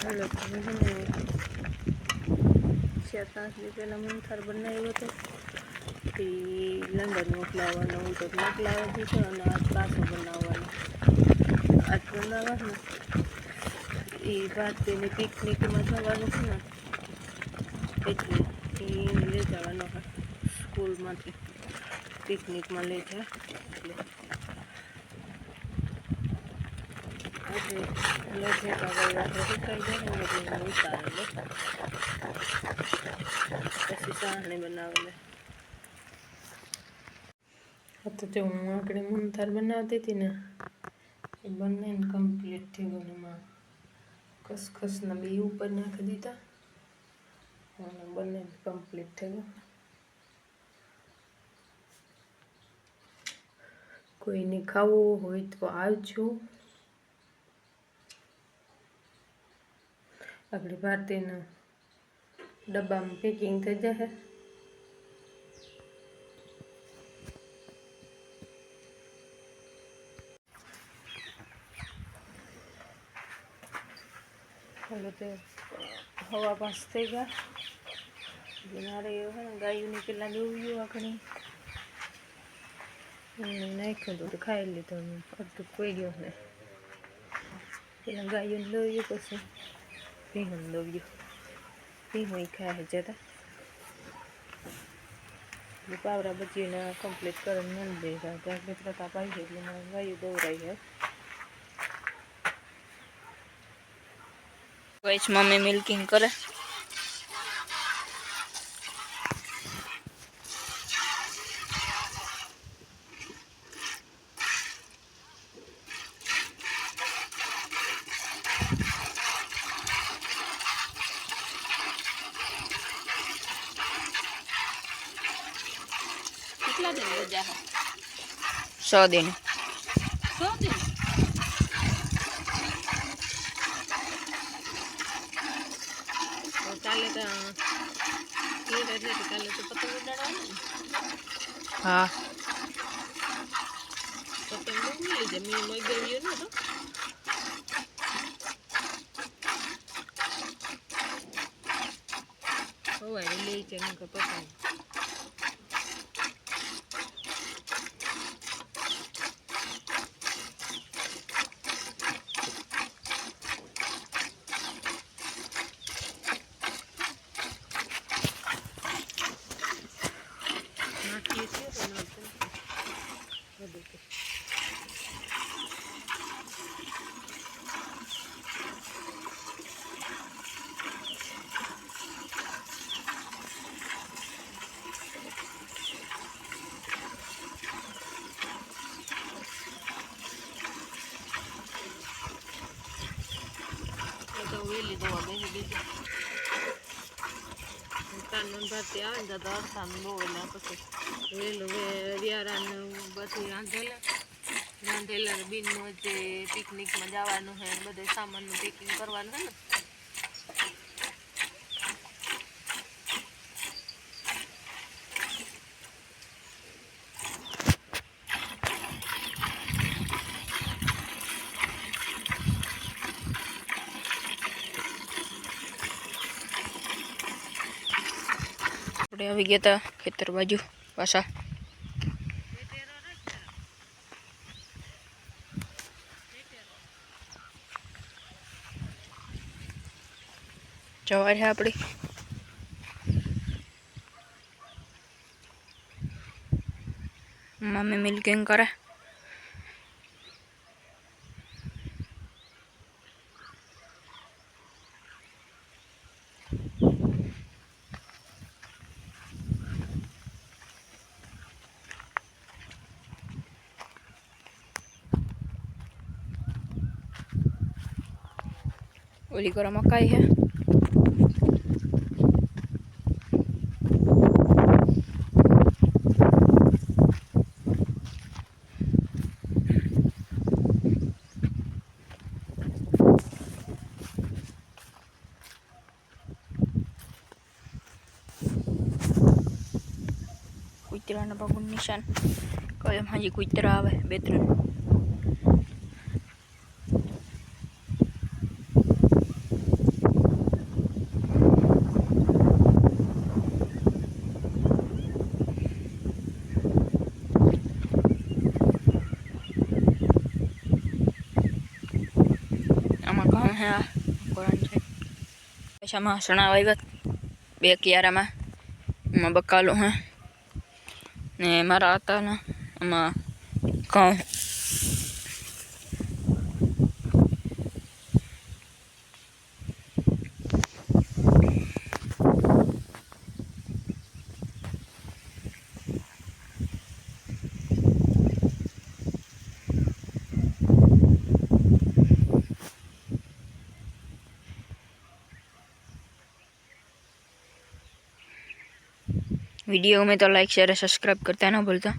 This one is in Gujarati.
હાલો તમે છે ને 4-5 દી પહેલાં મૂંગથાળ બનાવ્યો હતો તે લંડન મોકલાવવાનો હોય તો મોકલાવી દીધો અને આજ પાછો બનાવવાનો. આજ બનાવવાનો એ ભારતીની પિકનિકમાં જવાનું છે ને એટલે એ લઈ જવાનો સ્કૂલમાંથી પિકનિકમાં લઈ જાય એટલે આજે લઈ જતા રાત્રે સુકાઈ જાય ને એટલે ઉતારેલો પછી સાહણી બનાવેલે. તો જો હું આકડી મૂંગથાળ બનાવતી હતી ને એ બંનેને કમ્પ્લીટ થઈ ગયું. એમાં ખસખસના બી ઉપર નાખી દીધા અને બંને કમ્પ્લીટ થઈ ગયું. કોઈને ખાવું હોય તો આવજો. આગળ ભારતીના ડબ્બામાં પેકિંગ થઈ જશે. હવે તો 5:15 થઈ ગયા. મારે એવું ને ગાયોની પેલા દોવ્યું આખણી નાખ્યું તો ખાઈ લીધું. અડધું કોઈ ગયો ને પેલા ગાયોને દોવ્યું પછી ભીહું દોવ્યું. ભીહું ખાય જતા પાવરા બચીને કમ્પ્લીટ કરીને મન દે ત્યાં મિત્રતા પાઈ છે એટલે ગાયું દોરાઈ છે. ગાઈસ મમ્મી મિલ્કિંગ કરે. કેટલા દિન રજા હે? 100 દિન. 100 દિન કાલે તો કાલે તો પતંગ ઉડાડવાનું ને. હા પતંગ લઈ જાય મેં ગવ્યો ને તો હવારે લઈ જાય કે પતંગ વેલી દવા બેસી દીધી. તારનું ભારતી આવે ને તો અરસાનું બહુ એટલે પછી વેલું વિયારાનું બધી રાંધેલા બીનનું જે પિકનિકમાં જવાનું છે બધે સામાનનું પેકિંગ કરવાનું છે ને આપણે આવી ગયા હતા ખેતર બાજુ પાછા. જવા છે આપણી મમ્મી મિલ્કિંગ કરે. ઓલી કરો મકાઈ હે. કુતરાના પગનું નિશાન કયમ હાજી કુતરા આવે 2-3. હે આ કોણ છે પૈસામાં સણા વાવ્યા 2 કિયારામાં એમાં બકાલું હે ને મારા હતા ને એમાં ઘઉં वीडियो में तो लाइक शेयर सब्सक्राइब करता है ना भूलता।